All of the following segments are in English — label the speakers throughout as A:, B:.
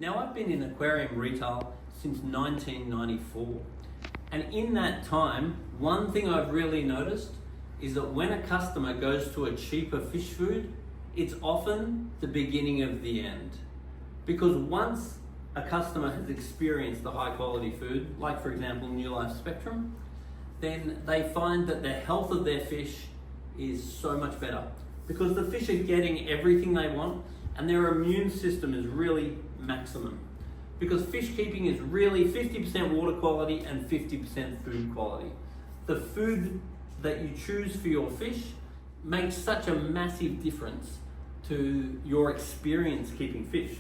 A: Now, I've been in aquarium retail since 1994, and in that time, one thing I've really noticed is that when a customer goes to a cheaper fish food, it's often the beginning of the end. Because once a customer has experienced the high quality food, like for example New Life Spectrum, then they find that the health of their fish is so much better because the fish are getting everything they want and their immune system is really maximum. Because fish keeping is really 50% water quality and 50% food quality. The food that you choose for your fish makes such a massive difference to your experience keeping fish.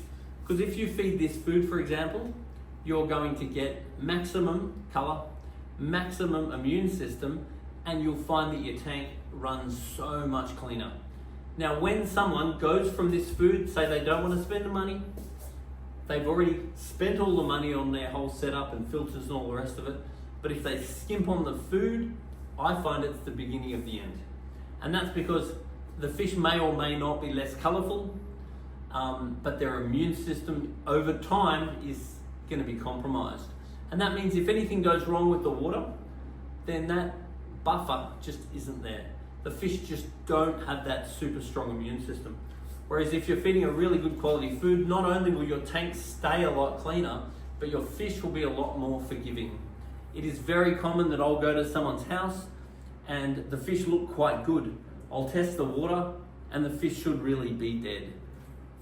A: Because if you feed this food, for example, you're going to get maximum color, maximum immune system, and you'll find that your tank runs so much cleaner. Now, when someone goes from this food, say they don't want to spend the money, they've already spent all the money on their whole setup and filters and all the rest of it, but if they skimp on the food, I find it's the beginning of the end. And that's because the fish may or may not be less colorful, but their immune system over time is going to be compromised. And that means if anything goes wrong with the water, then that buffer just isn't there. The fish just don't have that super strong immune system. Whereas if you're feeding a really good quality food, not only will your tank stay a lot cleaner, but your fish will be a lot more forgiving. It is very common that I'll go to someone's house and the fish look quite good. I'll test the water and the fish should really be dead.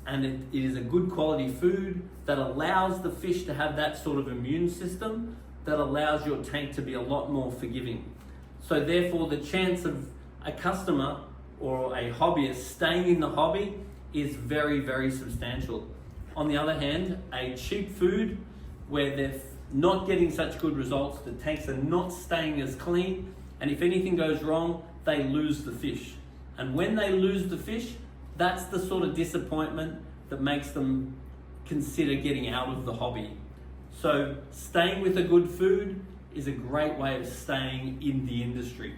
A: And it is a good quality food that allows the fish to have that sort of immune system that allows your tank to be a lot more forgiving. So therefore the chance of a customer or a hobbyist staying in the hobby is very, very substantial. On the other hand, a cheap food where they're not getting such good results, the tanks are not staying as clean, and if anything goes wrong, they lose the fish. And when they lose the fish, that's the sort of disappointment that makes them consider getting out of the hobby. So staying with a good food is a great way of staying in the industry.